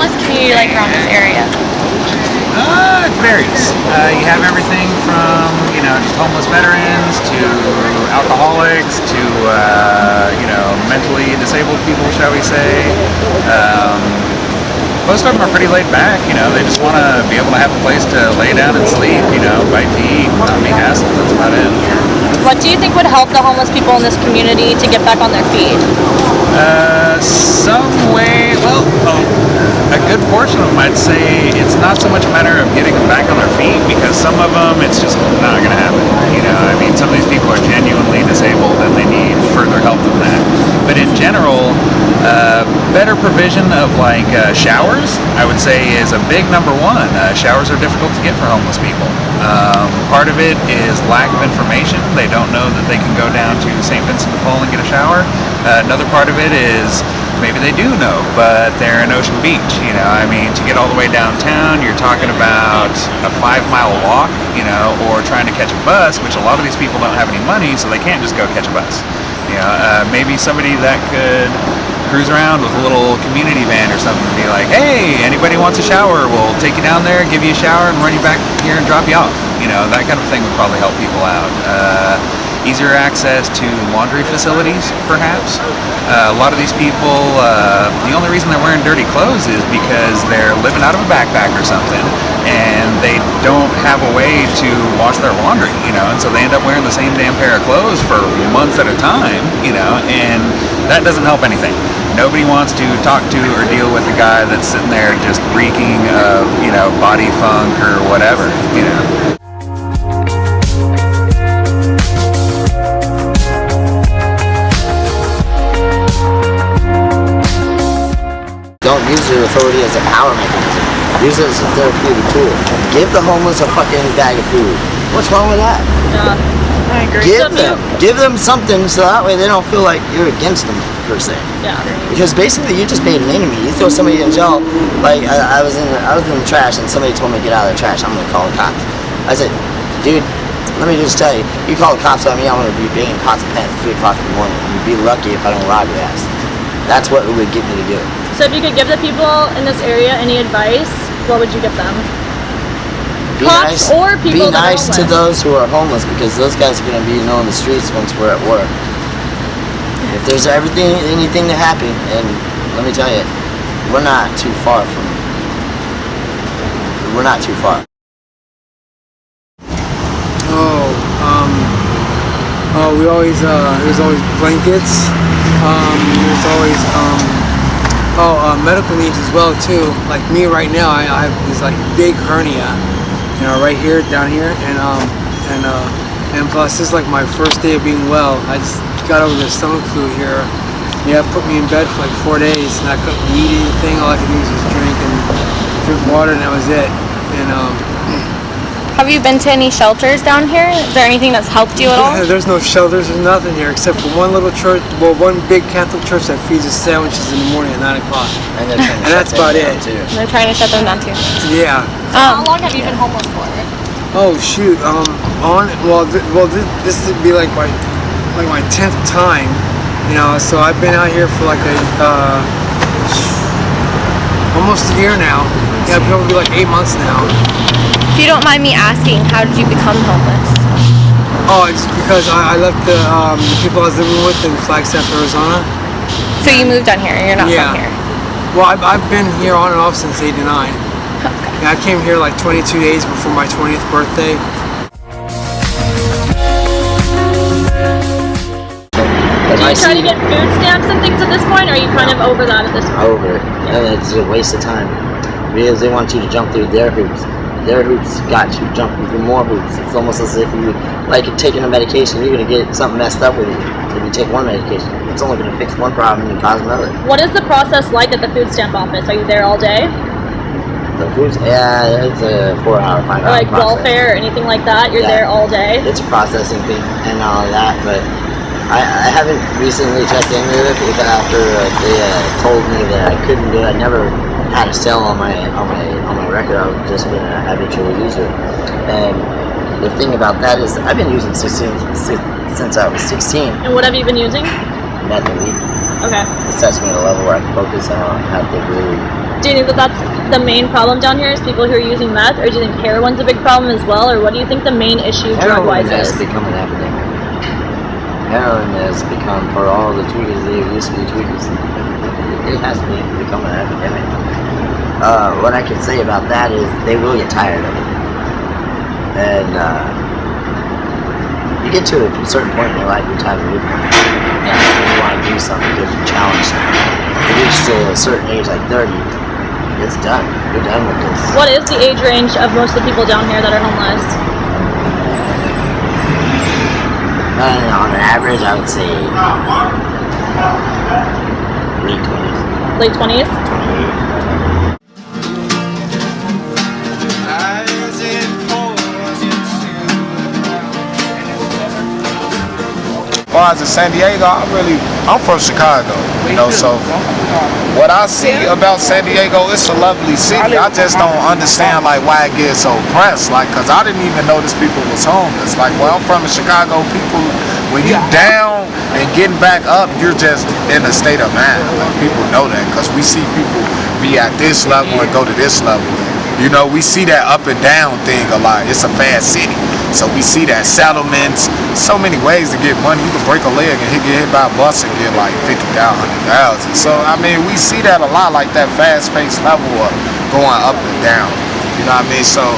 homeless community like around this area? It varies. You have everything from, just homeless veterans to alcoholics to, mentally disabled people, shall we say. Most of them are pretty laid back, they just want to be able to have a place to lay down and sleep, bite to eat, not be hassled, that's about it. What do you think would help the homeless people in this community to get back on their feet? Some way, a good portion of them, I'd say it's not so much a matter of getting them back on their feet, because some of them, it's just not going to happen. Some of these people are genuinely disabled and they need further help than that. But in general, better provision of showers, I would say, is a big number one. Showers are difficult to get for homeless people. Part of it is lack of information. They don't know that they can go down to St. Vincent de Paul and get a shower. Another part of it is maybe they do know, but they're in Ocean Beach. To get all the way downtown, you're talking about a 5-mile walk, or trying to catch a bus, which a lot of these people don't have any money, so they can't just go catch a bus. Maybe somebody that could cruise around with a little community van or something and be like, hey, anybody wants a shower, we'll take you down there, give you a shower, and run you back here and drop you off. That kind of thing would probably help people out. Easier access to laundry facilities, perhaps. A lot of these people, the only reason they're wearing dirty clothes is because they're living out of a backpack or something, and they don't have a way to wash their laundry, and so they end up wearing the same damn pair of clothes for months at a time, and that doesn't help anything. Nobody wants to talk to or deal with a guy that's sitting there just reeking of, body funk or whatever, Don't use your authority as a power mechanism. Use it as a therapeutic tool. Give the homeless a fucking bag of food. What's wrong with that? Yeah, I agree. Give them something so that way they don't feel like you're against them per se. Yeah. Because basically you just made an enemy. You throw somebody in jail. Like I was in the trash and somebody told me to get out of the trash. I'm gonna call the cops. I said, dude, let me just tell you, you call the cops on me, I'm gonna be banging pots and pans at 3 o'clock in the morning. You'd be lucky if I don't rob your ass. That's what it would get me to do. So if you could give the people in this area any advice, what would you give them? Be Cops nice, or people be that are nice to homeless? those who are homeless, because those guys are going to be known the streets once we're at work. If there's anything to happen, and let me tell you, we're not too far. We always there's always blankets. There's always medical needs as well too. Like me right now, I have this big hernia, right here, down here, and plus this is my first day of being well. I just got over the stomach flu here. Yeah, put me in bed for 4 days, and I couldn't eat anything. All I could do was just drink water, and that was it. Have you been to any shelters down here? Is there anything that's helped you at all? There's no shelters, there's nothing here except for one little church, one big Catholic church that feeds us sandwiches in the morning at 9 o'clock. And that's about it. They're trying to shut them down too. Yeah. So how long have you been homeless for? Oh shoot. This would be my 10th time. So I've been out here for almost a year now. Yeah, probably 8 months now. If you don't mind me asking, how did you become homeless? Oh, it's because I left the people I was living with in Flagstaff, Arizona. So you moved down here, you're not from here? Well, I've been here on and off since '89. Okay. I came here 22 days before my 20th birthday. Do you try to get food stamps and things at this point, or are you kind of over that at this point? Over it. And it's a waste of time. Because they want you to jump through their hoops. Their hoops got you jumping through more hoops. It's almost as if you, taking a medication, you're going to get something messed up with you. If you take one medication, it's only going to fix one problem and cause another. What is the process like at the food stamp office? Are you there all day? The foods, yeah, it's a 4-hour, 5-hour Or process. welfare or anything like that? You're there all day? It's a processing thing and all of that, but I haven't recently checked into it because after they told me that I couldn't do it. I never had a sale on my record. I've just been a habitual user, and the thing about that is I've been using since I was 16. And what have you been using? Meth and weed. Okay. It sets me at a level where I can focus and I don't have to really Do you think that that's the main problem down here is people who are using meth, or do you think heroin's a big problem as well, or what do you think the main issue drug-wise Heroin has is? become an epidemic. Heroin has become, for all the tweakers that used to be tweakers, it has become an epidemic. What I can say about that is they will get tired of it. And you get to a certain point in your life, you're tired of living. And you want to do something different, challenge something. You reach to a certain age, like 30, it's done. You're done with this. What is the age range of most of the people down here that are homeless? On an average, I would say late 20s. Late 20s? 28. As far as in San Diego, I'm from Chicago, you know, so what I see about San Diego, it's a lovely city. I just don't understand like why it gets so oppressed, like, cause I didn't even notice people was homeless. Like, where I'm from in Chicago, people, when you down and getting back up, you're just in a state of mind. Like, people know that, cause we see people be at this level and go to this level. You know, we see that up and down thing a lot. It's a fast city. So we see that settlements, so many ways to get money. You can break a leg and get hit by a bus and get like 50,000, 100,000. So I mean, we see that a lot, like that fast-paced level of going up and down. You know what I mean? So.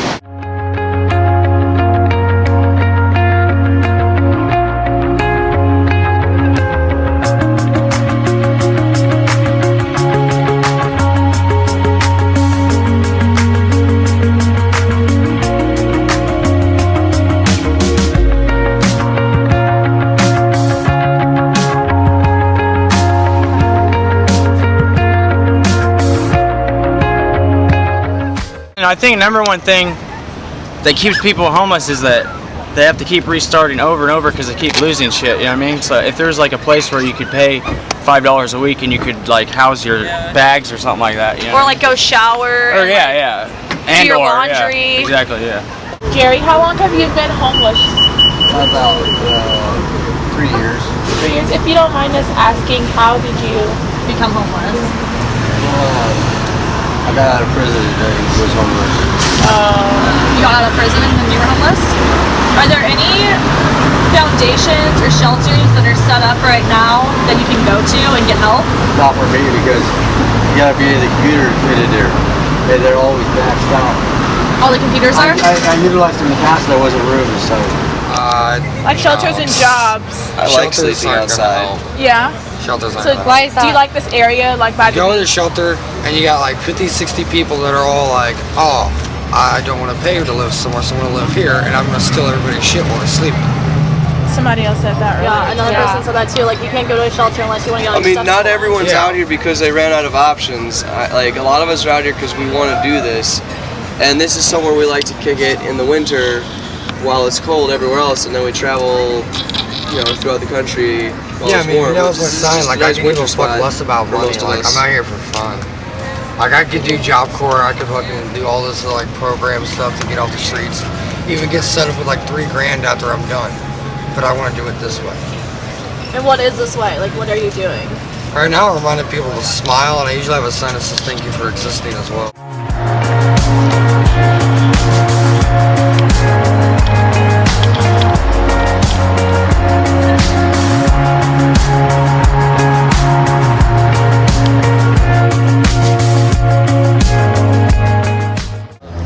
I think number one thing that keeps people homeless is that they have to keep restarting over and over because they keep losing shit, you know what I mean? So if there's like a place where you could pay $5 a week and you could like house your bags or something like that, you know? Or like go shower. Or and, yeah. And your or, laundry. Yeah, exactly, yeah. Gary, how long have you been homeless? About 3 years. 3 years. If you don't mind us asking, how did you become homeless? I got out of prison today. Was homeless. You got out of prison and then you were homeless? Are there any foundations or shelters that are set up right now that you can go to and get help? Not for me because you gotta be the computer fitted there. And they're always maxed out. All the computers are? I utilized them in the past. There wasn't room, so. like shelters and jobs. I like sleeping outside. Yeah. Shelters aren't So gonna why is that? Do you like this area, like by the go to the beach? shelter and you got like 50, 60 people that are all like, oh, I don't want to pay to live somewhere, so I'm going to live here, and I'm going to steal everybody's shit while they sleep. Somebody else said that earlier. Yeah, another person said that too. Like, you can't go to a shelter unless you want to get all I your mean, stuff not stolen. everyone's out here because they ran out of options. Like, a lot of us are out here because we want to do this. And this is somewhere we like to kick it in the winter while it's cold everywhere else, and then we travel, you know, throughout the country while Yeah, I it's mean, warm. you know what's This is sign? just Like, a I nice can give winter a fuck spot less about for money. most of Like, us. I'm out here for fun. Like, I could do Job Corps, I could fucking do all this, like, program stuff to get off the streets. Even get set up with, like, $3,000 after I'm done. But I want to do it this way. And what is this way? Like, what are you doing? Right now, I'm reminding people to smile, and I usually have a sign that says thank you for existing as well.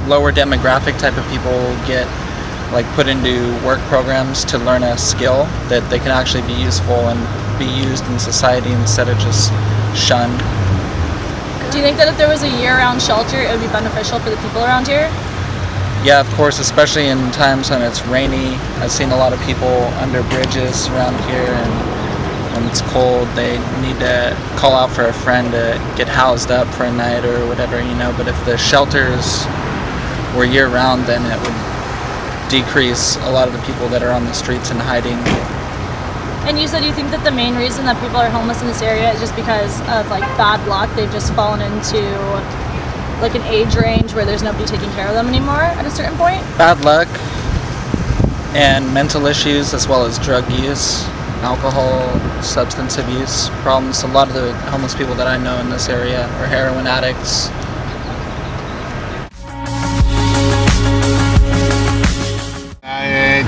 Lower demographic type of people get like put into work programs to learn a skill that they can actually be useful and be used in society instead of just shunned. Do you think that if there was a year-round shelter, it would be beneficial for the people around here? Yeah, of course, especially in times when it's rainy. I've seen a lot of people under bridges around here, and when it's cold, they need to call out for a friend to get housed up for a night or whatever, you know. But if the shelters were year-round, then it would decrease a lot of the people that are on the streets and hiding. And you said you think that the main reason that people are homeless in this area is just because of like bad luck. They've just fallen into like an age range where there's nobody taking care of them anymore at a certain point. Bad luck and mental issues, as well as drug use, alcohol, substance abuse problems. A lot of the homeless people that I know in this area are heroin addicts,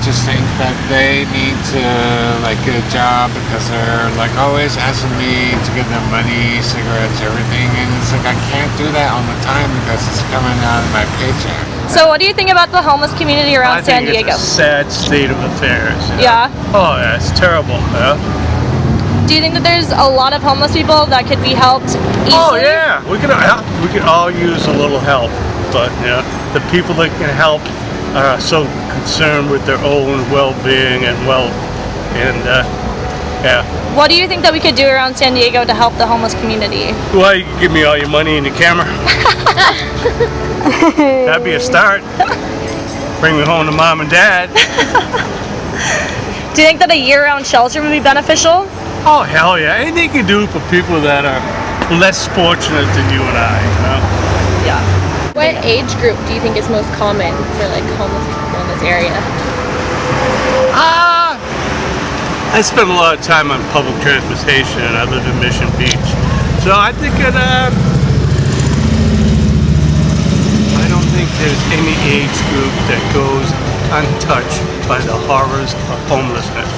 just think that they need to like get a job because they're like always asking me to give them money, cigarettes, everything, and it's like I can't do that all the time because it's coming out of my paycheck. So what do you think about the homeless community around San Diego? It's a sad state of affairs. Yeah. Oh yeah, it's terrible. Yeah. Do you think that there's a lot of homeless people that could be helped easily? Oh yeah, we could all use a little help, but the people that can help are so concerned with their own well-being and wealth, and yeah. What do you think that we could do around San Diego to help the homeless community? Well, you can give me all your money and your camera. That'd be a start. Bring me home to mom and dad. Do you think that a year-round shelter would be beneficial? Oh hell yeah! Anything you can do for people that are less fortunate than you and I. Yeah. What age group do you think is most common for like homeless people in this area? I spend a lot of time on public transportation, and I live in Mission Beach, so I think that I don't think there's any age group that goes untouched by the horrors of homelessness.